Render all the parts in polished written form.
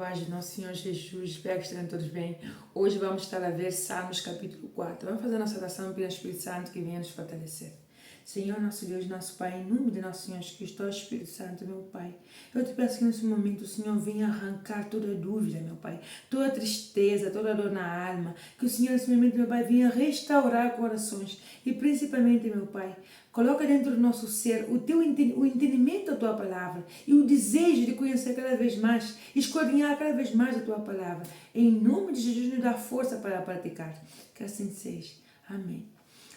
paz do nosso Senhor Jesus, espero que estejam todos bem. Hoje vamos estar a ver Salmos capítulo 4. Vamos fazer a nossa oração pelo Espírito Santo que venha nos fortalecer. Senhor, nosso Deus, nosso Pai, em nome de nosso Senhor Jesus Cristo, Espírito Santo, meu Pai, eu te peço que nesse momento o Senhor venha arrancar toda dúvida, meu Pai, toda tristeza, toda dor na alma, que o Senhor nesse momento, meu Pai, venha restaurar corações e principalmente, meu Pai, coloca dentro do nosso ser o entendimento da Tua Palavra e o desejo de conhecer cada vez mais, esquadrinhar cada vez mais a Tua Palavra. Em nome de Jesus, nos dá força para praticar. Que assim seja. Amém.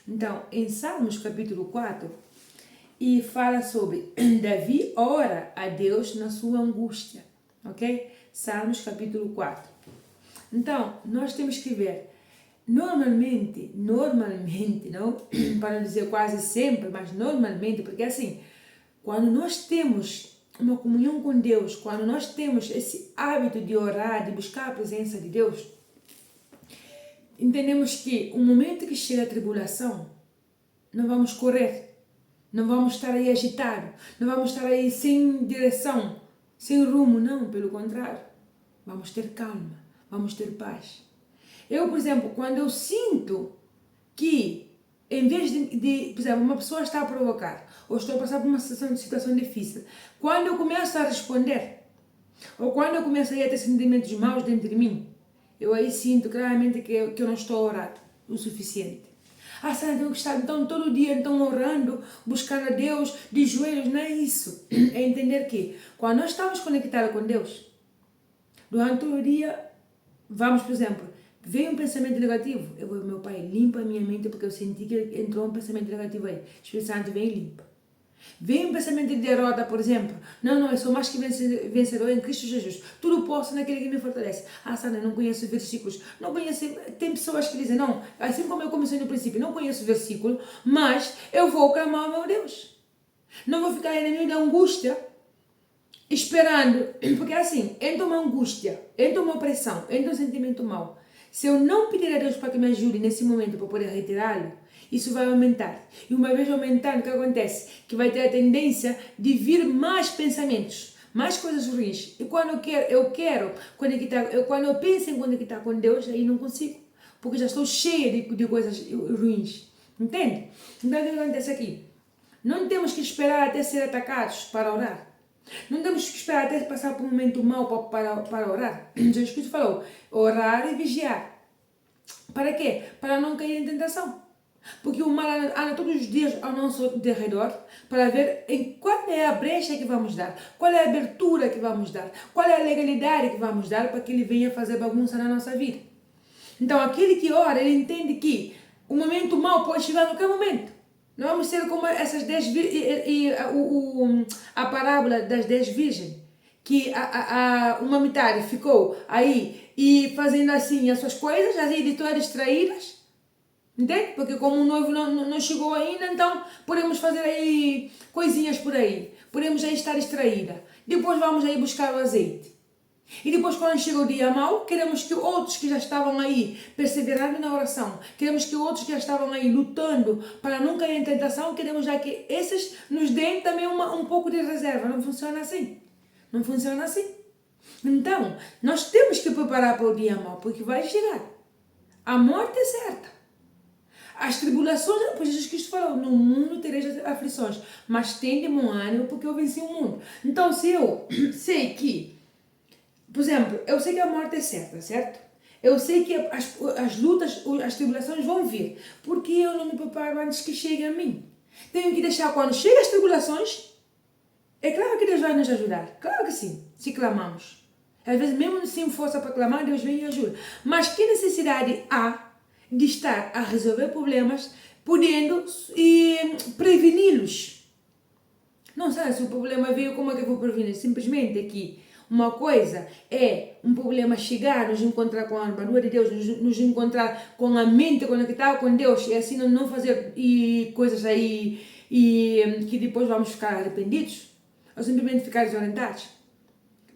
Então, em Salmos capítulo 4, e fala sobre Davi ora a Deus na sua angústia, ok? Salmos capítulo 4. Então, nós temos que ver, normalmente, não, para não dizer quase sempre, mas normalmente, porque assim, quando nós temos uma comunhão com Deus, quando nós temos esse hábito de orar, de buscar a presença de Deus, entendemos que o momento que chega a tribulação, não vamos correr, não vamos estar aí agitados, não vamos estar aí sem direção, sem rumo, não, pelo contrário. Vamos ter calma, vamos ter paz. Eu, por exemplo, quando eu sinto que, em vez por exemplo, uma pessoa está a provocar, ou estou a passar por uma situação difícil, quando eu começo a responder, ou quando eu começo a ter sentimentos maus dentro de mim, eu aí sinto claramente que eu não estou a orar o suficiente. Sara, tenho que estar então todo dia então orando, buscando a Deus de joelhos. Não é isso. É entender que quando nós estamos conectados com Deus, durante todo o dia, vamos, por exemplo, veio um pensamento negativo, eu vou, meu Pai, limpa a minha mente porque eu senti que entrou um pensamento negativo aí. Espírito Santo, vem e limpa. Vem um pensamento de derrota, por exemplo. Não, eu sou mais que vencedor em Cristo Jesus. Tudo posso naquele que me fortalece. Sandra, não conheço versículos. Não conheço. Tem pessoas que dizem, não, assim como eu comecei no princípio, não conheço versículo, mas eu vou clamar ao meu Deus. Não vou ficar aí no meio da angústia, esperando. Porque assim, entra uma angústia, entra uma opressão, entra um sentimento mau. Se eu não pedir a Deus para que me ajude nesse momento para poder retirá-lo, isso vai aumentar. E uma vez aumentando, o que acontece? Que vai ter a tendência de vir mais pensamentos, mais coisas ruins. E quando eu quero conectar, quando eu penso em conectar com Deus, aí não consigo. Porque já estou cheia de coisas ruins. Entende? Então o que acontece aqui? Não temos que esperar até ser atacados para orar. Não temos que esperar até passar por um momento mau para orar. Jesus Cristo falou, orar e vigiar. Para quê? Para não cair em tentação. Porque o mal anda todos os dias ao nosso derredor para ver em qual é a brecha que vamos dar, qual é a abertura que vamos dar, qual é a legalidade que vamos dar para que ele venha fazer bagunça na nossa vida. Então, aquele que ora, ele entende que o momento mau pode chegar a qualquer momento. Não vamos ser como essas 10 a parábola das 10 virgens, que uma metade ficou aí e fazendo assim as suas coisas, as editoras distraídas. Entende? Porque como o noivo não chegou ainda, então podemos fazer aí coisinhas por aí. Podemos aí estar distraída. Depois vamos aí buscar o azeite. E depois quando chega o dia mau, queremos que outros que já estavam aí perseverando na oração, queremos que outros que já estavam aí lutando para não cair em tentação, queremos já que esses nos deem também um pouco de reserva. Não funciona assim. Não funciona assim. Então, nós temos que preparar para o dia mau, porque vai chegar. A morte é certa. As tribulações, pois Jesus Cristo falou, no mundo tereis aflições, mas tende bom ânimo porque eu venci o mundo. Então, se eu sei que, por exemplo, eu sei que a morte é certa, certo? Eu sei que as lutas, as tribulações vão vir, porque eu não me preparo antes que chegue a mim. Tenho que deixar quando chegam as tribulações, é claro que Deus vai nos ajudar, claro que sim, se clamamos. Às vezes, mesmo sem força para clamar, Deus vem e ajuda. Mas que necessidade há de estar a resolver problemas, podendo preveni-los? Não sabe, se o problema veio, como é que eu vou prevenir? Simplesmente que uma coisa é um problema chegar, nos encontrar com a armadura de Deus, nos encontrar com a mente conectada com Deus, e assim não fazer coisas aí que depois vamos ficar arrependidos, ou simplesmente ficar desorientados.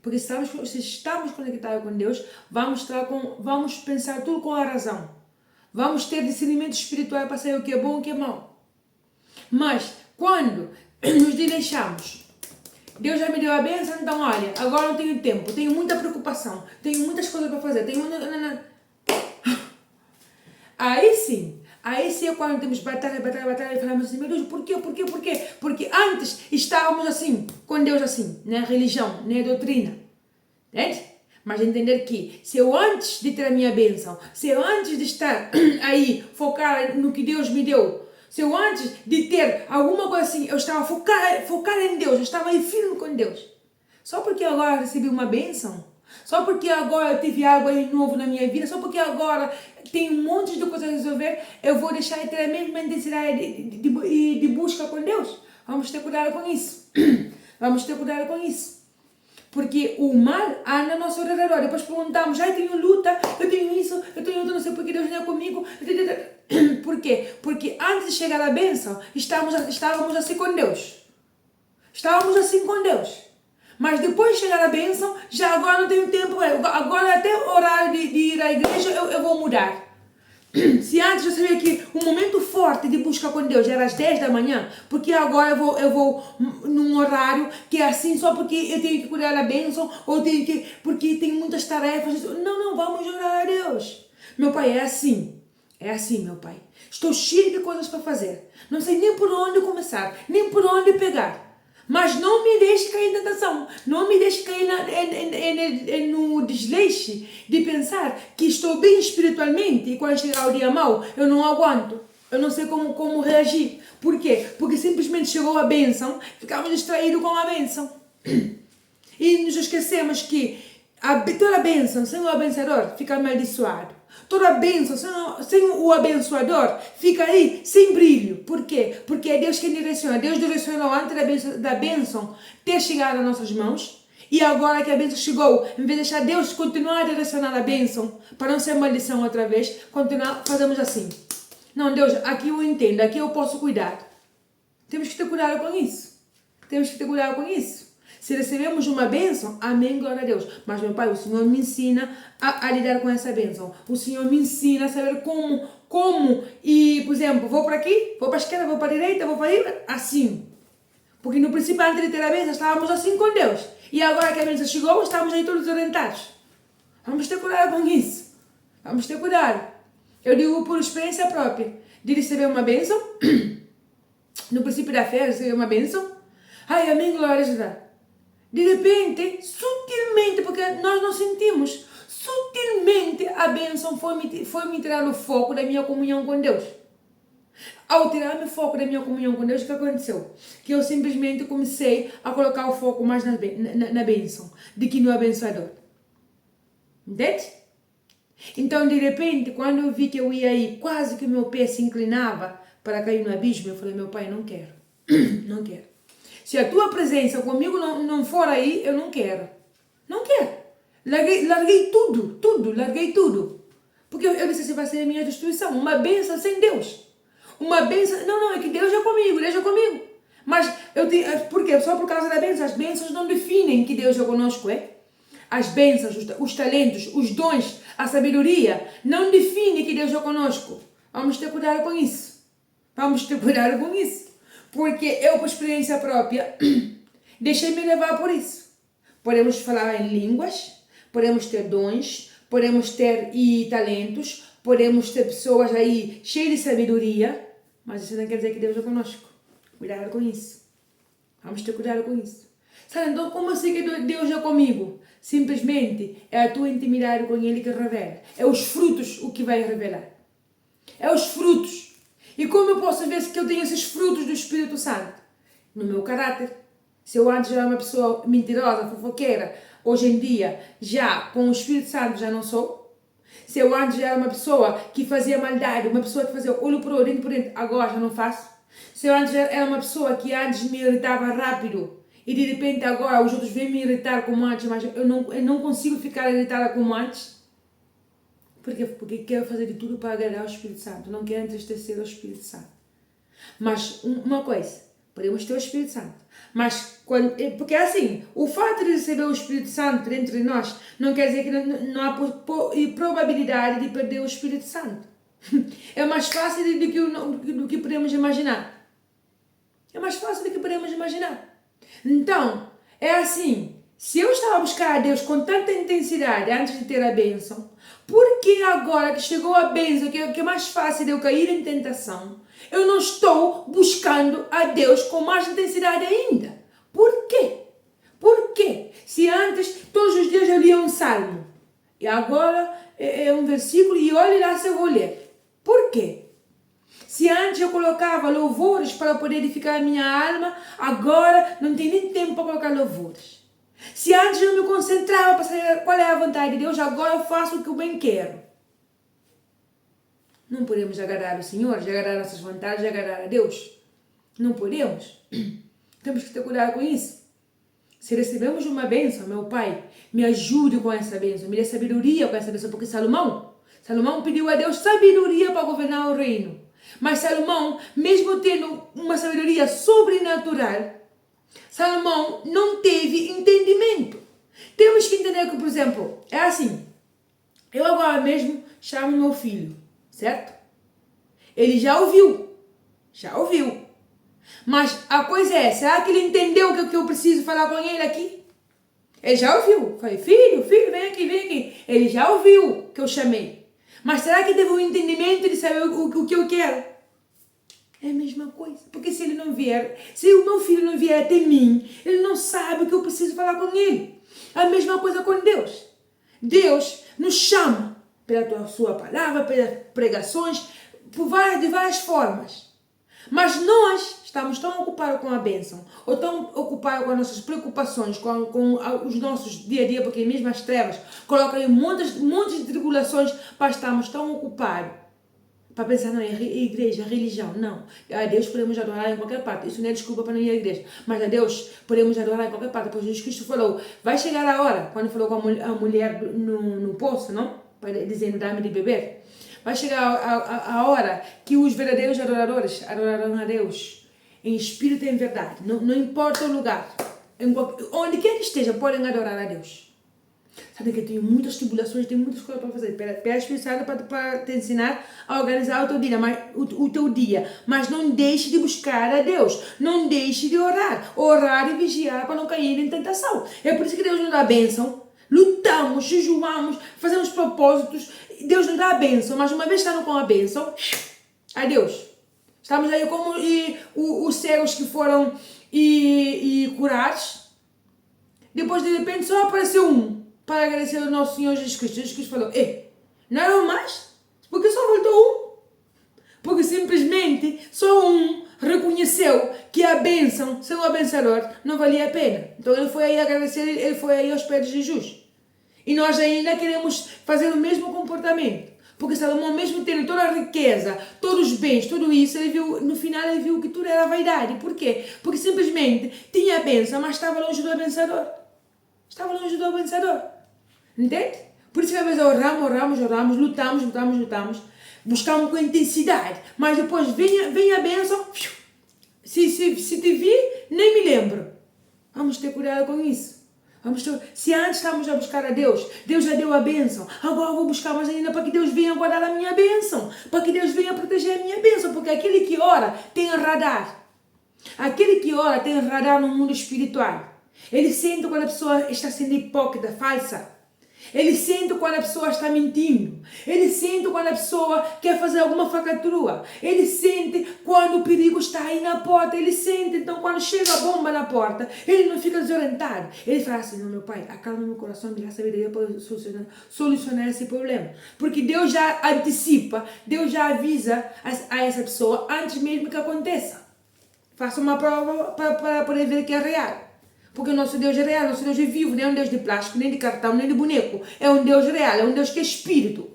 Porque se estamos conectados com Deus, vamos pensar tudo com a razão. Vamos ter discernimento espiritual para saber o que é bom e o que é mau. Mas, quando nos deixamos Deus já me deu a bênção, então olha, agora não tenho tempo, tenho muita preocupação, tenho muitas coisas para fazer, Aí sim é quando temos batalha, e falamos assim, meu Deus, por quê? Porque antes estávamos assim, com Deus assim, na religião, na doutrina, entende? Mas entender que se eu antes de ter a minha bênção, se eu antes de estar aí focada no que Deus me deu, se eu antes de ter alguma coisa assim, eu estava focada em Deus, eu estava aí firme com Deus, só porque agora recebi uma bênção, só porque agora eu tive algo aí novo na minha vida, só porque agora tenho um monte de coisas a resolver, eu vou deixar de ter a mesma intensidade de busca com Deus. Vamos ter cuidado com isso. Vamos ter cuidado com isso. Porque o mal anda ao nosso redor. Depois perguntamos, eu tenho luta, eu tenho isso, eu tenho luta, não sei porque Deus não é comigo. Por quê? Porque antes de chegar à bênção, estávamos assim com Deus. Estávamos assim com Deus. Mas depois de chegar à bênção, já agora não tenho tempo. Agora até o horário de ir à igreja eu vou mudar. Se antes eu sabia que o momento forte de busca com Deus era às 10 da manhã, porque agora eu vou num horário que é assim só porque eu tenho que cuidar da bênção, ou porque tenho muitas tarefas. Não, vamos orar a Deus. Meu pai é assim. É assim, meu pai. Estou cheio de coisas para fazer. Não sei nem por onde começar, nem por onde pegar. Mas não me deixe cair na tentação, não me deixe cair no desleixo de pensar que estou bem espiritualmente e quando chegar o dia mau, eu não aguento, eu não sei como reagir. Por quê? Porque simplesmente chegou a bênção, ficamos distraídos com a bênção. E nos esquecemos que toda bênção sem o abençoador fica amaldiçoado. Toda bênção sem o abençoador fica aí sem brilho. Por quê? Porque é Deus quem direciona. Deus direcionou antes da bênção ter chegado às nossas mãos. E agora que a bênção chegou, em vez de deixar Deus continuar a direcionar a bênção, para não ser maldição outra vez, fazemos assim. Não, Deus, aqui eu entendo, aqui eu posso cuidar. Temos que ter cuidado com isso. Temos que ter cuidado com isso. Se recebemos uma bênção, amém, glória a Deus. Mas, meu Pai, o Senhor me ensina a lidar com essa bênção. O Senhor me ensina a saber como. E, por exemplo, vou para aqui, vou para a esquerda, vou para a direita, vou para aí, assim. Porque no princípio, antes de ter a bênção, estávamos assim com Deus. E agora que a bênção chegou, estamos aí todos orientados. Vamos ter cuidado com isso. Vamos ter cuidado. Eu digo por experiência própria. De receber uma bênção, no princípio da fé, receber uma bênção. Ai, amém, glória a Deus. De repente, sutilmente, porque nós não sentimos, sutilmente a bênção foi me tirar o foco da minha comunhão com Deus. Ao tirar o foco da minha comunhão com Deus, o que aconteceu? Que eu simplesmente comecei a colocar o foco mais na bênção, do que no abençoador. Entende? Então, de repente, quando eu vi que eu ia aí, quase que o meu pé se inclinava para cair no abismo, eu falei, meu pai, não quero. Não quero. Se a tua presença comigo não for aí, eu não quero. Não quero. Larguei tudo, larguei tudo. Porque eu disse assim, vai ser a minha destruição. Uma bênção sem Deus. Uma bênção, não, é que Deus é comigo. Mas, por quê? Só por causa da bênção. As bênçãos não definem que Deus é conosco, é? As bênçãos, os talentos, os dons, a sabedoria, não definem que Deus é conosco. Vamos ter cuidado com isso. Porque eu, por experiência própria, deixei-me levar por isso. Podemos falar em línguas, podemos ter dons, podemos ter talentos, podemos ter pessoas aí cheias de sabedoria, mas isso não quer dizer que Deus é conosco. Cuidado com isso. Vamos ter cuidado com isso. Sabe, então como eu sei que Deus é comigo? Simplesmente é a tua intimidade com Ele que revela. É os frutos o que vai revelar. É os frutos. E como eu posso ver que eu tenho esses frutos do Espírito Santo? No meu caráter. Se eu antes era uma pessoa mentirosa, fofoqueira, hoje em dia, já com o Espírito Santo já não sou. Se eu antes era uma pessoa que fazia maldade, uma pessoa que fazia olho por olho, dentro por dentro, agora já não faço. Se eu antes era uma pessoa que antes me irritava rápido e de repente agora os outros vêm me irritar como antes, mas eu não consigo ficar irritada como antes. Por quê? Porque quero fazer de tudo para agradar ao Espírito Santo. Não quero entristecer ao Espírito Santo. Mas uma coisa, podemos ter o Espírito Santo. Mas, porque assim, o fato de receber o Espírito Santo dentro de nós não quer dizer que não há probabilidade de perder o Espírito Santo. É mais fácil do que podemos imaginar. É mais fácil do que podemos imaginar. Então, É assim, se eu estava a buscar a Deus com tanta intensidade antes de ter a bênção, por que agora que chegou a bênção, que é mais fácil de eu cair em tentação, eu não estou buscando a Deus com mais intensidade ainda? Por quê? Por quê? Se antes, todos os dias eu lia um salmo, e agora é um versículo e olhe lá se eu vou ler. Por quê? Se antes eu colocava louvores para poder edificar a minha alma, agora não tem nem tempo para colocar louvores. Se antes eu me concentrava para saber qual é a vontade de Deus, agora eu faço o que eu bem quero. Não podemos agradar o Senhor, agradar nossas vontades, agradar a Deus. Não podemos. Temos que ter cuidado com isso. Se recebemos uma bênção, meu Pai, me ajude com essa bênção, me dê sabedoria com essa bênção, porque Salomão pediu a Deus sabedoria para governar o reino. Mas Salomão, mesmo tendo uma sabedoria sobrenatural, Salomão não teve entendimento. Temos que entender que, por exemplo, é assim, eu agora mesmo chamo meu filho, certo? Ele já ouviu. Mas a coisa é, será que ele entendeu o que eu preciso falar com ele aqui? Ele já ouviu. Falei, filho, vem aqui. Ele já ouviu que eu chamei. Mas será que teve um entendimento de saber o que eu quero? É a mesma coisa. Porque se ele não vier, se o meu filho não vier até mim, ele não sabe o que eu preciso falar com ele. A mesma coisa com Deus. Deus nos chama pela sua palavra, pelas pregações, de várias formas. Mas nós estamos tão ocupados com a bênção, ou tão ocupados com as nossas preocupações, com os nossos dia a dia, porque mesmo as trevas colocam aí montes de tribulações, para estarmos tão ocupados, para pensar, não, é igreja, religião, não. A Deus podemos adorar em qualquer parte, isso não é desculpa para não ir à igreja, mas a Deus podemos adorar em qualquer parte, porque Jesus Cristo falou, vai chegar a hora, quando falou com a mulher no poço, não? Dizendo, dá-me de beber. Vai chegar a hora que os verdadeiros adoradores adorarão a Deus em espírito e em verdade. Não importa o lugar. Onde quer que esteja, podem adorar a Deus. Sabe que eu tenho muitas tribulações, tenho muitas coisas para fazer. Pede Espírito Santo para te ensinar a organizar o teu dia, mas não deixe de buscar a Deus. Não deixe de orar. Orar e vigiar para não cair em tentação. É por isso que Deus nos dá a bênção. Lutamos, jejuamos, fazemos propósitos. Deus nos dá a bênção, mas uma vez estando com a bênção, adeus. Estamos aí como os cegos que foram curados. Depois, de repente, só apareceu um para agradecer ao nosso Senhor Jesus Cristo. Jesus Cristo falou, não eram mais? Porque só voltou um? Porque simplesmente só um reconheceu que a bênção, ser um abençoador, não valia a pena. Então ele foi aí agradecer, ele foi aí aos pés de Jesus. E nós ainda queremos fazer o mesmo comportamento. Porque Salomão, mesmo tendo toda a riqueza, todos os bens, tudo isso, no final ele viu que tudo era vaidade. Por quê? Porque simplesmente tinha a bênção, mas estava longe do abençoador. Entende? Por isso que às vezes oramos, lutamos, buscamos com intensidade. Mas depois vem a bênção, se te vi, nem me lembro. Vamos ter cuidado com isso. Se antes estamos a buscar a Deus, Deus já deu a bênção, agora eu vou buscar mais ainda para que Deus venha guardar a minha bênção, para que Deus venha proteger a minha bênção, porque aquele que ora tem radar. Aquele que ora tem radar no mundo espiritual. Ele sente quando a pessoa está sendo hipócrita, falsa. Ele sente quando a pessoa está mentindo. Ele sente quando a pessoa quer fazer alguma falcatrua. Ele sente quando o perigo está aí na porta. Ele sente, então, quando chega a bomba na porta, ele não fica desorientado. Ele fala assim, não, meu Pai, acalma meu coração, me dá sabedoria para solucionar esse problema. Porque Deus já antecipa, Deus já avisa a essa pessoa antes mesmo que aconteça. Faça uma prova para poder ver que é real. Porque o nosso Deus é real, nosso Deus é vivo, não é um Deus de plástico, nem de cartão, nem de boneco. É um Deus real, é um Deus que é espírito.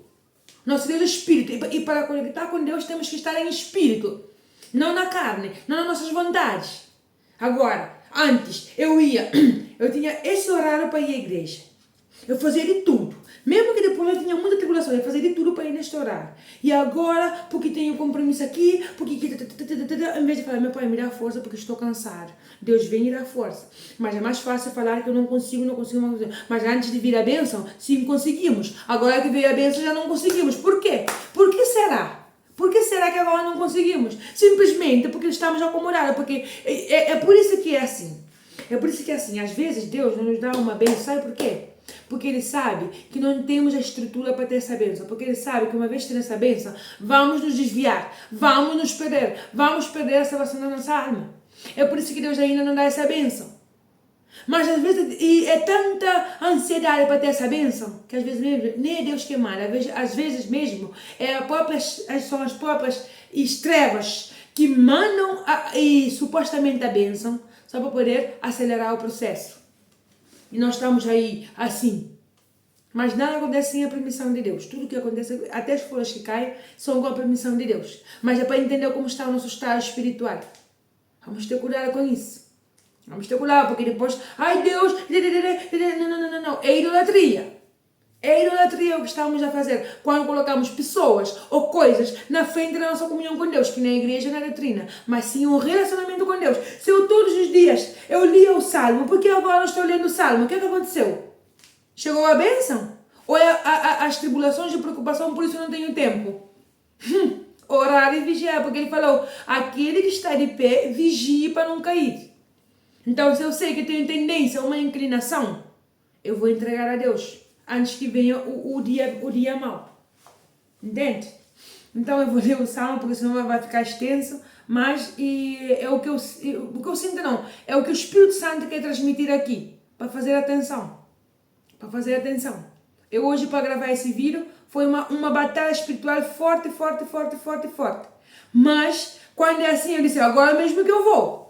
Nosso Deus é espírito. E para conectar com Deus temos que estar em espírito. Não na carne, não nas nossas vontades. Agora, antes eu tinha esse horário para ir à igreja. Eu fazia de tudo. Mesmo que depois eu tinha muita tribulação, eu fazia de tudo para ir neste horário. E agora, porque tenho compromisso aqui, porque... Em vez de falar, meu Pai, me dá força porque estou cansado. Deus vem e dá força. Mas é mais fácil falar que eu não consigo. Mas antes de vir a bênção, sim, conseguimos. Agora que veio a bênção, já não conseguimos. Por quê? Por que será? Por que será que agora não conseguimos? Simplesmente porque estamos acomodados. Porque é por isso que é assim. É por isso que assim, às vezes Deus não nos dá uma bênção, sabe por quê? Porque Ele sabe que não temos a estrutura para ter essa bênção. Porque Ele sabe que uma vez tendo essa bênção, vamos nos desviar, vamos perder a salvação da nossa alma. É por isso que Deus ainda não dá essa bênção. Mas às vezes é tanta ansiedade para ter essa bênção, que às vezes mesmo, nem é Deus que manda, às vezes mesmo são as próprias trevas que mandam e supostamente a bênção, só para poder acelerar o processo. E nós estamos aí assim. Mas nada acontece sem a permissão de Deus. Tudo que acontece, até as folhas que caem, são com a permissão de Deus. Mas é para entender como está o nosso estado espiritual. Vamos ter cuidado com isso. Vamos ter cuidado, porque depois, ai Deus, não. É idolatria. É idolatria o que estamos a fazer quando colocamos pessoas ou coisas na frente da nossa comunhão com Deus, que na igreja na doutrina, mas sim um relacionamento com Deus. Se eu todos os dias eu lia o Salmo, por que agora eu estou lendo o Salmo? O que aconteceu? Chegou a bênção? Ou é as tribulações e preocupação, por isso eu não tenho tempo? Orar e vigiar, porque ele falou, aquele que está de pé, vigie para não cair. Então, se eu sei que tenho tendência a uma inclinação, eu vou entregar a Deus antes que venha o dia mau. Entende? Então, eu vou ler o Salmo, porque senão vai ficar extenso, mas é o que eu sinto, não. É o que o Espírito Santo quer transmitir aqui, para fazer atenção. Para fazer atenção. Eu hoje, para gravar esse vídeo, foi uma batalha espiritual forte. Mas, quando é assim, eu disse, agora mesmo que eu vou.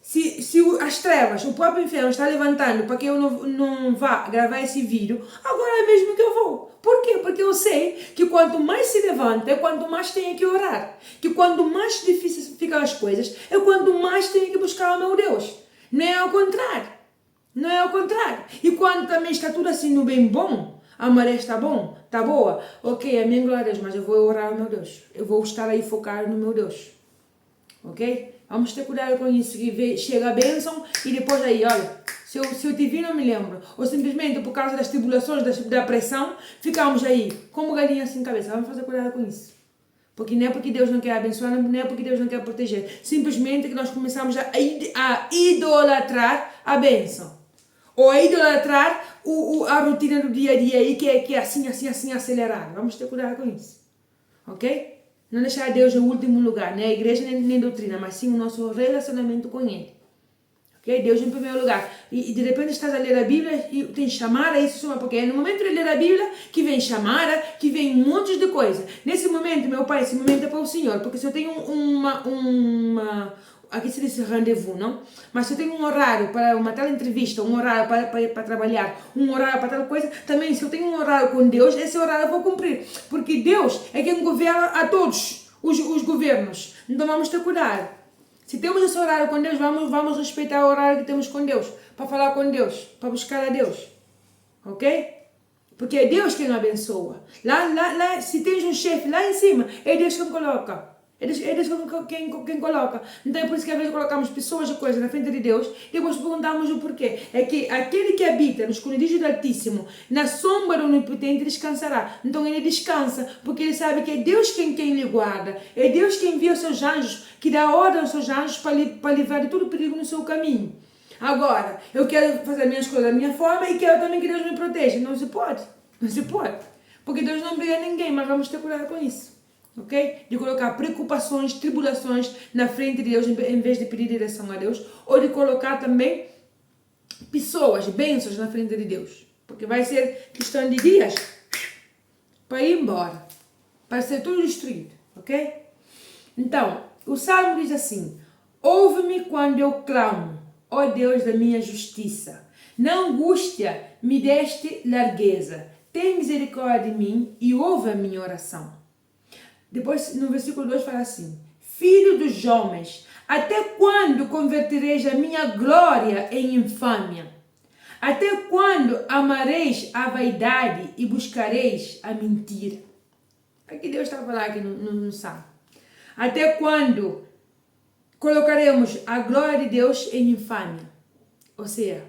Se as trevas, o próprio inferno está levantando para que eu não vá gravar esse vídeo, agora é mesmo que eu vou. Por quê? Porque eu sei que quanto mais se levanta, é quanto mais tenho que orar. Que quanto mais difíceis ficam as coisas, é quanto mais tenho que buscar o meu Deus. Não é ao contrário. Não é ao contrário. E quando também está tudo assim no bem bom, a maré está bom, está boa, ok, amém, glória a Deus, mas eu vou orar ao meu Deus. Eu vou estar aí focado no meu Deus. Ok? Vamos ter cuidado com isso, que chega a bênção e depois aí, olha, se eu te vi não me lembro. Ou simplesmente por causa das tribulações, da pressão, ficamos aí como galinha sem cabeça. Vamos fazer cuidado com isso. Porque não é porque Deus não quer abençoar, não é porque Deus não quer proteger. Simplesmente que nós começamos a idolatrar a bênção. Ou a idolatrar a rotina do dia a dia aí, que é assim, acelerada. Vamos ter cuidado com isso. Ok? Não deixar Deus em último lugar, nem a igreja, nem doutrina, mas sim o nosso relacionamento com Ele. Ok? Deus em primeiro lugar. E de repente estás a ler a Bíblia e tem chamada, isso chama, porque é no momento de ler a Bíblia que vem chamada, que vem um monte de coisa. Nesse momento, meu pai, esse momento é para o Senhor, porque se eu tenho aqui se diz rendezvous, não? Mas se eu tenho um horário para uma tal entrevista, um horário para trabalhar, um horário para tal coisa, também se eu tenho um horário com Deus, esse horário eu vou cumprir. Porque Deus é quem governa a todos os governos. Então vamos ter cuidado. Se temos esse horário com Deus, vamos respeitar o horário que temos com Deus, para falar com Deus, para buscar a Deus. Ok? Porque é Deus quem abençoa. Lá, se tens um chefe lá em cima, é Deus quem coloca. É Deus quem coloca. Então é por isso que às vezes colocamos pessoas e coisas na frente de Deus e depois perguntamos o porquê. É que aquele que habita no esconderijo do Altíssimo, na sombra do Onipotente, descansará. Então ele descansa, porque ele sabe que é Deus quem lhe guarda. É Deus quem envia os seus anjos, que dá ordem aos seus anjos para livrar de todo perigo no seu caminho. Agora, eu quero fazer as minhas coisas da minha forma e quero também que Deus me proteja. Não se pode. Não se pode. Porque Deus não briga ninguém, mas vamos ter cuidado com isso. Ok? De colocar preocupações, tribulações na frente de Deus em vez de pedir direção a Deus, ou de colocar também pessoas, bênçãos na frente de Deus, porque vai ser questão de dias para ir embora, para ser tudo destruído, ok? Então, o Salmo diz assim: ouve-me quando eu clamo, ó Deus da minha justiça, na angústia me deste largueza, tem misericórdia de mim e ouve a minha oração. Depois, no versículo 2 fala assim: filho dos homens, até quando convertereis a minha glória em infâmia? Até quando amareis a vaidade e buscareis a mentira? Aqui Deus está a falar aqui no Salmo. Até quando colocaremos a glória de Deus em infâmia? Ou seja,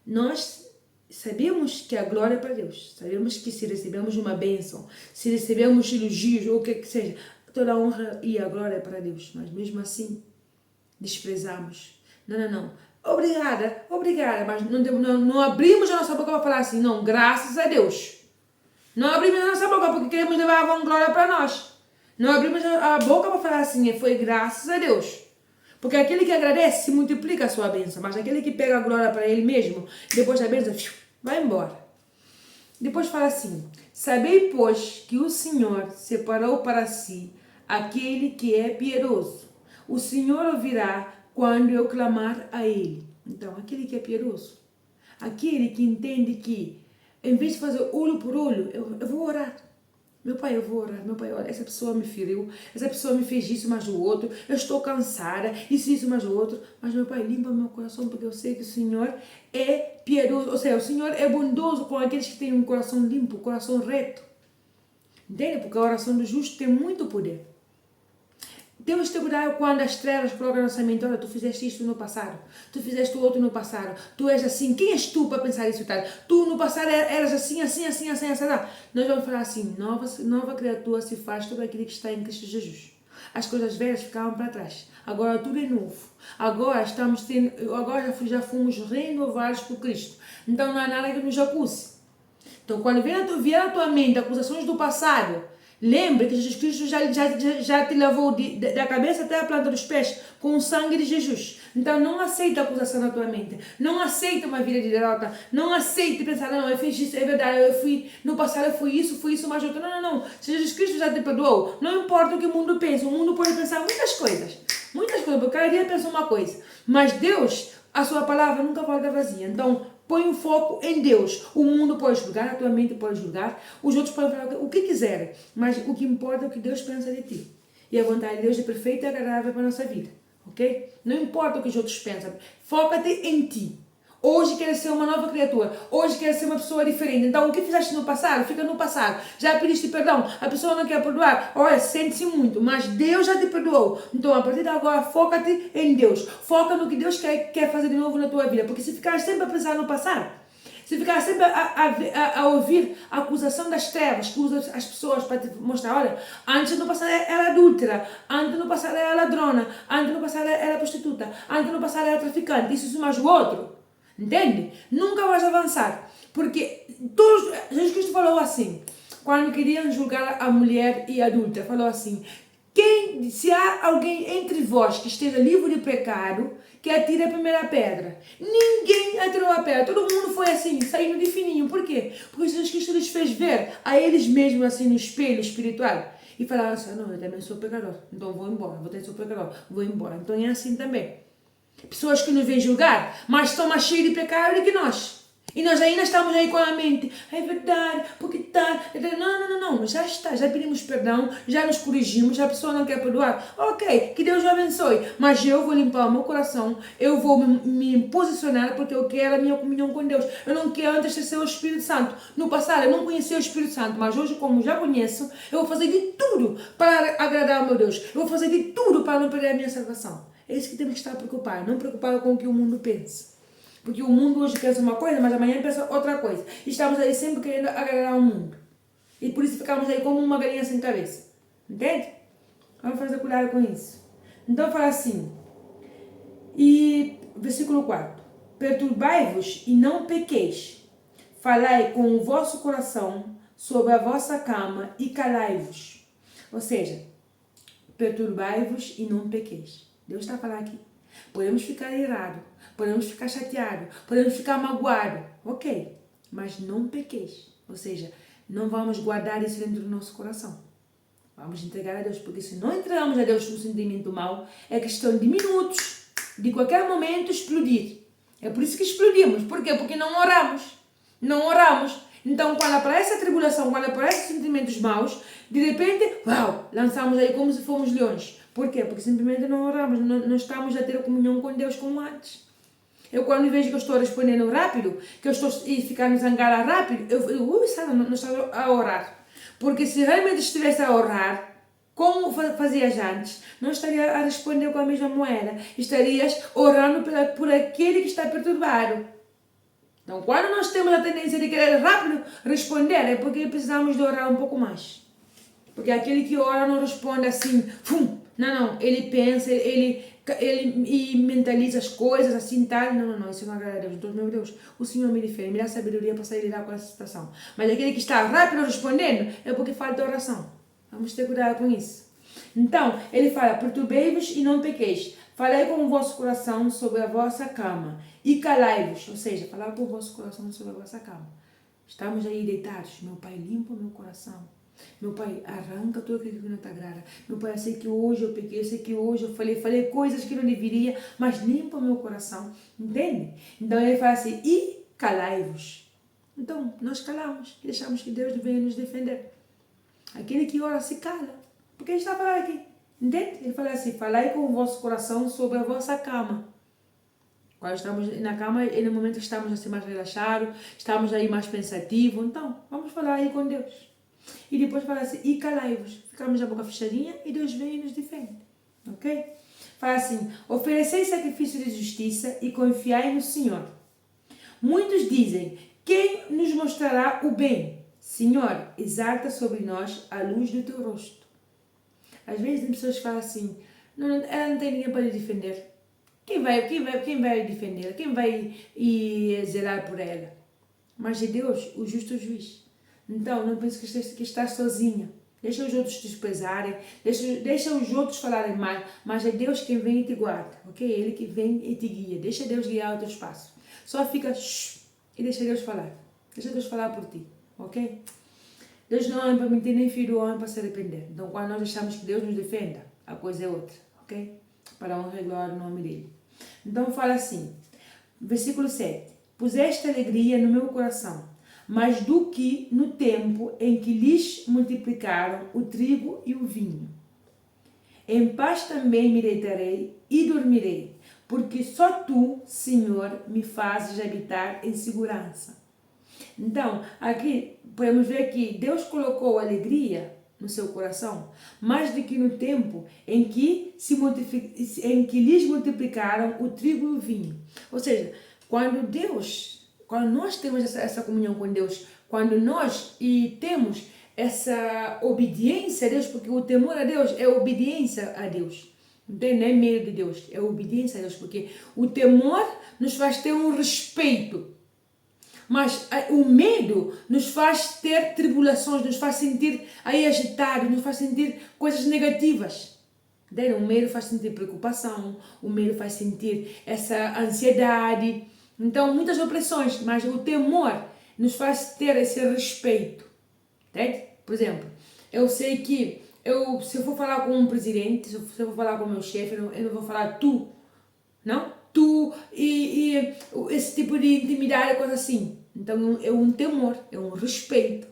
nós sabemos que a glória é para Deus. Sabemos que se recebemos uma bênção, se recebemos elogios ou o que seja, toda a honra e a glória é para Deus. Mas mesmo assim, desprezamos. Não. obrigada, obrigada, mas não abrimos a nossa boca para falar assim, não, graças a Deus. Não abrimos a nossa boca porque queremos levar a vanglória para nós. Não abrimos a boca para falar assim, foi graças a Deus. Porque aquele que agradece se multiplica a sua bênção, mas aquele que pega a glória para ele mesmo, depois da bênção, vai embora. Depois fala assim, sabei, pois, que o Senhor separou para si aquele que é piedoso. O Senhor ouvirá quando eu clamar a ele. Então, aquele que é piedoso, aquele que entende que, em vez de fazer olho por olho, eu vou orar. Meu pai, eu vou orar. Meu pai, olha, essa pessoa me feriu, essa pessoa me fez isso mais o outro, eu estou cansada, isso mais o outro. Mas meu pai, limpa meu coração, porque eu sei que o Senhor é piedoso, ou seja, o Senhor é bondoso com aqueles que têm um coração limpo, um coração reto. Entende? Porque a oração do justo tem muito poder. Temos que ter cuidado quando as trevas colocam na nossa mente, olha, tu fizeste isto no passado, tu fizeste o outro no passado, tu és assim, quem és tu para pensar isso e tal? Tu no passado eras assim. Nós vamos falar assim, nova criatura se faz tudo aquilo que está em Cristo Jesus. As coisas velhas ficaram para trás, agora tudo é novo, agora já fomos renovados por Cristo, então não há nada que nos acuse. Então quando vier à tua mente acusações do passado, lembre que Jesus Cristo já te lavou da cabeça até a planta dos pés com o sangue de Jesus. Então não aceita acusação na tua mente. Não aceita uma vida de derrota. Não aceita pensar, não, eu fiz isso, é verdade, no passado eu fui isso, mais outro. Não. Se Jesus Cristo já te perdoou, não importa o que o mundo pensa. O mundo pode pensar muitas coisas, porque cada dia pensa uma coisa. Mas Deus, a sua palavra nunca volta vazia. Então, põe o foco em Deus. O mundo pode julgar, a tua mente pode julgar, os outros podem falar o que quiserem, mas o que importa é o que Deus pensa de ti. E a vontade de Deus é perfeita e agradável para a nossa vida, ok? Não importa o que os outros pensam, foca-te em ti. Hoje queres ser uma nova criatura, hoje queres ser uma pessoa diferente. Então o que fizeste no passado, fica no passado. Já pediste perdão, a pessoa não quer perdoar, olha, sente-se muito, mas Deus já te perdoou. Então a partir de agora, foca-te em Deus, foca no que Deus quer fazer de novo na tua vida, porque se ficar sempre a pensar no passado, se ficar sempre a ouvir a acusação das trevas que usa as pessoas para te mostrar, olha, antes no passado era adúltera, antes no passado era ladrona, antes no passado era prostituta, antes no passado era traficante, isso mais o outro. Entende? Nunca vais avançar. Porque Jesus Cristo falou assim, quando queriam julgar a mulher e a adulta, falou assim, se há alguém entre vós que esteja livre de pecado, que atire a primeira pedra. Ninguém atirou a pedra, todo mundo foi assim, saindo de fininho. Por quê? Porque Jesus Cristo lhes fez ver a eles mesmos assim no espelho espiritual. E falaram assim, não, eu também sou pecador, então vou embora, sou pecador, vou embora. Então é assim também. Pessoas que nos vêm julgar, mas estão mais cheias de pecado do que nós. E nós ainda estamos aí com a mente, é verdade, porque tá. Não, já está, já pedimos perdão, já nos corrigimos, já a pessoa não quer perdoar. Ok, que Deus o abençoe, mas eu vou limpar o meu coração, eu vou me posicionar porque eu quero a minha comunhão com Deus. Eu não quero entristecer o Espírito Santo. No passado eu não conhecia o Espírito Santo, mas hoje, como já conheço, eu vou fazer de tudo para agradar ao meu Deus. Eu vou fazer de tudo para não perder a minha salvação. É isso que temos que estar preocupados, não preocupados com o que o mundo pensa. Porque o mundo hoje pensa uma coisa, mas amanhã pensa outra coisa. E estamos aí sempre querendo agradar o mundo. E por isso ficamos aí como uma galinha sem cabeça. Entende? Vamos fazer cuidado com isso. Então fala assim, e versículo 4. Perturbai-vos e não pequeis. Falai com o vosso coração sobre a vossa cama e calai-vos. Ou seja, perturbai-vos e não pequeis. Deus está falando aqui. Podemos ficar irados, podemos ficar chateados, podemos ficar magoados, ok, mas não pequeis, ou seja, não vamos guardar isso dentro do nosso coração, vamos entregar a Deus, porque se não entregamos a Deus um sentimento mau, é questão de minutos, de qualquer momento explodir. É por isso que explodimos. Por quê? Porque não oramos. Então, quando aparece a tribulação, quando aparecem sentimentos maus, de repente, lançamos aí como se fôssemos leões. Por quê? Porque simplesmente não oramos, não estamos a ter a comunhão com Deus como antes. Eu, quando vejo que eu estou respondendo rápido, que eu estou a ficar me zangada rápido, não estou a orar. Porque se realmente estivesse a orar, como fazias antes, não estaria a responder com a mesma moeda. Estarias orando por aquele que está perturbado. Então, quando nós temos a tendência de querer rápido responder, é porque precisamos de orar um pouco mais. Porque aquele que ora não responde assim, Não, ele pensa, ele ele mentaliza as coisas assim, tal. Não, isso não agrada a Deus. Então, meu Deus, o Senhor me defende, me dá sabedoria para sair lidar com essa situação. Mas aquele que está rápido respondendo é porque falta oração. Vamos ter cuidado com isso. Então, ele fala, perturbei-vos e não pequeis. Falei com o vosso coração sobre a vossa cama e calai-vos. Ou seja, falar com o vosso coração sobre a vossa cama. Estamos aí deitados. Meu Pai, limpa o meu coração. Meu Pai, arranca tudo aquilo que não te agrada. Meu Pai, eu sei que hoje eu pequei, eu sei que hoje eu falei coisas que não deveria, mas limpa o meu coração. Entende? Então ele fala assim, e calai-vos. Então, nós calamos e deixamos que Deus venha nos defender. Aquele que ora se cala. Porque ele está falando aqui. Entende? Ele fala assim, falai com o vosso coração sobre a vossa cama. Quando estamos na cama, é no momento que estamos assim mais relaxados, estamos aí mais pensativos. Então, vamos falar aí com Deus. E depois fala assim, e calai-vos. Ficamos a boca fechadinha e Deus vem e nos defende. Ok? Fala assim, oferecei sacrifício de justiça e confiai no Senhor. Muitos dizem, quem nos mostrará o bem? Senhor, exalta sobre nós a luz do teu rosto. Às vezes tem pessoas que falam assim, ela não tem ninguém para lhe defender. Quem vai defender? Quem vai zelar por ela? Mas é Deus, o justo juiz. Então, não pense que estás sozinha. Deixa os outros te desprezarem, deixa os outros falarem mal, mas é Deus quem vem e te guarda, ok? Ele que vem e te guia. Deixa Deus guiar o teu espaço. Só fica e deixa Deus falar. Deixa Deus falar por ti, ok? Deus não é para mentir, nem filho do homem para se arrepender. Então, quando nós deixamos que Deus nos defenda, a coisa é outra, ok? Para honrar e glória no nome dele. Então, fala assim, versículo 7. Puseste alegria no meu coração, mais do que no tempo em que lhes multiplicaram o trigo e o vinho. Em paz também me deitarei e dormirei, porque só tu, Senhor, me fazes habitar em segurança. Então, aqui podemos ver que Deus colocou alegria no seu coração, mais do que no tempo em que lhes multiplicaram o trigo e o vinho. Ou seja, quando nós temos essa comunhão com Deus, quando nós temos essa obediência a Deus, porque o temor a Deus é obediência a Deus. Não é medo de Deus, é obediência a Deus, porque o temor nos faz ter um respeito. Mas o medo nos faz ter tribulações, nos faz sentir aí agitados, nos faz sentir coisas negativas. O medo faz sentir preocupação, o medo faz sentir essa ansiedade. Então, muitas opressões, mas o temor nos faz ter esse respeito. Entende? Por exemplo, eu sei que se eu for falar com um presidente, se eu for falar com o meu chefe, eu não vou falar tu, não? Tu e esse tipo de intimidade, coisa assim. Então é um temor, é um respeito,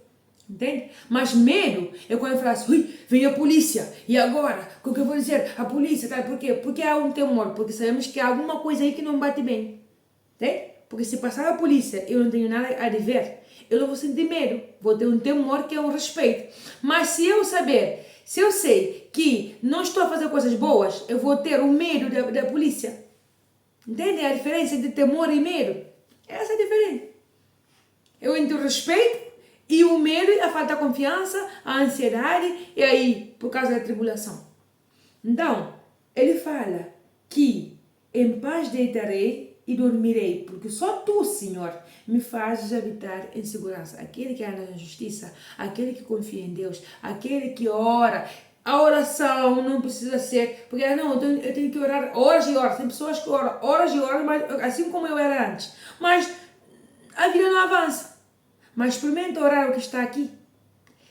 entende? Mas medo é quando eu falo assim, ui, vem a polícia, e agora? O que eu vou dizer? A polícia, tá? Por quê? Porque há um temor, porque sabemos que há alguma coisa aí que não bate bem, entende? Porque se passar a polícia e eu não tenho nada a dever, eu não vou sentir medo, vou ter um temor que é um respeito. Mas se eu sei que não estou a fazer coisas boas, eu vou ter o medo da polícia. Entende a diferença entre temor e medo? Essa é a diferença. Eu entre o respeito e o medo, a falta de confiança, a ansiedade, e aí, por causa da tribulação. Então, ele fala que em paz deitarei e dormirei, porque só tu, Senhor, me fazes habitar em segurança. Aquele que anda na justiça, aquele que confia em Deus, aquele que ora. A oração não precisa ser, porque não, eu tenho que orar horas e horas. Tem pessoas que oram horas e horas, mas, assim como eu era antes. Mas a vida não avança. Mas experimenta orar o que está aqui.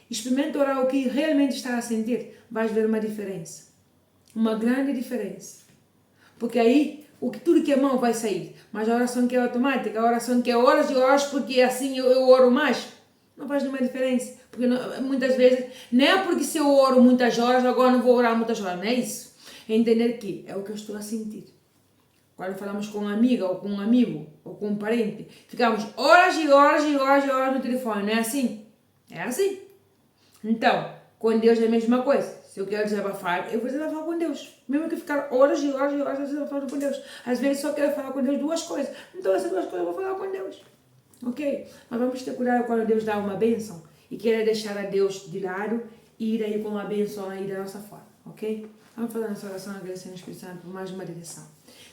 Experimenta orar o que realmente está a sentir. Vais ver uma diferença. Uma grande diferença. Porque aí, tudo que é mau vai sair. Mas a oração que é automática, a oração que é horas e horas, porque assim eu oro mais, não faz nenhuma diferença. Porque muitas vezes, não é porque se eu oro muitas horas, agora não vou orar muitas horas. Não é isso. É entender que é o que eu estou a sentir. Quando falamos com uma amiga, ou com um amigo, ou com um parente, ficamos horas e horas e horas e horas no telefone, não é assim? É assim. Então, com Deus é a mesma coisa. Se eu quero desabafar, eu vou desabafar com Deus. Mesmo que ficar horas e horas e horas desabafando com Deus. Às vezes só quero falar com Deus duas coisas. Então essas duas coisas eu vou falar com Deus. Ok? Mas vamos ter cuidado quando Deus dá uma bênção e querer deixar a Deus de lado e ir aí com uma bênção aí da nossa forma. Ok? Vamos fazer nossa oração agradecendo ao Espírito Santo por mais uma direção.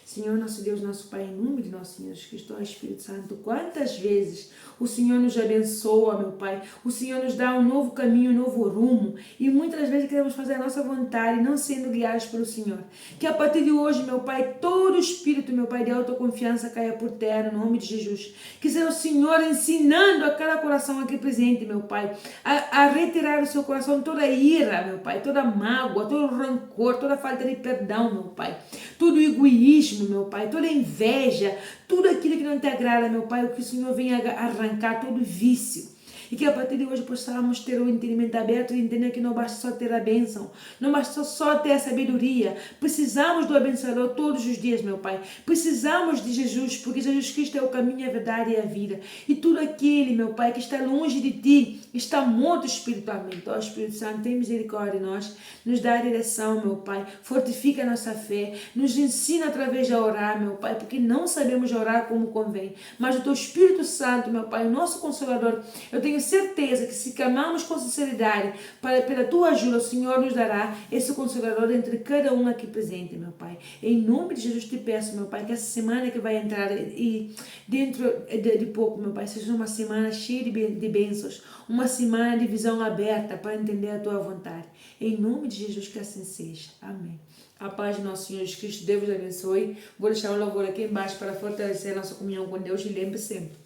Senhor, nosso Deus, nosso Pai, em nome de nosso Senhor Jesus Cristo, ó Espírito Santo, quantas vezes o Senhor nos abençoa, meu Pai, o Senhor nos dá um novo caminho, um novo rumo, e muitas vezes queremos fazer a nossa vontade, não sendo guiados pelo Senhor. Que a partir de hoje, meu Pai, todo espírito, meu Pai, de autoconfiança caia por terra, no nome de Jesus. Que seja o Senhor ensinando a cada coração aqui presente, meu Pai, a retirar do seu coração toda ira, meu Pai, toda mágoa, todo rancor, toda falta de perdão, meu Pai, todo egoísmo, meu Pai, toda inveja, tudo aquilo que não te agrada, meu Pai, o que o Senhor venha arrancar, todo vício. E que a partir de hoje possamos ter o entendimento aberto e entender que não basta só ter a bênção, não basta só ter a sabedoria. Precisamos do abençoador todos os dias, meu Pai. Precisamos de Jesus, porque Jesus Cristo é o caminho, a verdade e a vida. E tudo aquele, meu Pai, que está longe de Ti, está morto espiritualmente. Ó Espírito Santo, tem misericórdia de nós, nos dá a direção, meu Pai. Fortifica a nossa fé, nos ensina através de orar, meu Pai, porque não sabemos orar como convém. Mas o Teu Espírito Santo, meu Pai, o nosso Consolador, eu tenho certeza que se clamamos com sinceridade pela Tua ajuda, o Senhor nos dará esse Consolador entre cada um aqui presente, meu Pai. Em nome de Jesus te peço, meu Pai, que essa semana que vai entrar e dentro de pouco, meu Pai, seja uma semana cheia de bênçãos, uma semana de visão aberta para entender a Tua vontade. Em nome de Jesus que assim seja. Amém. A paz de nosso Senhor Jesus Cristo, Deus abençoe. Vou deixar o louvor aqui embaixo para fortalecer a nossa comunhão com Deus e lembre sempre,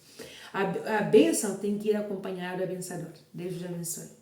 a bênção tem que ir acompanhada do abençoador. Deus te abençoe.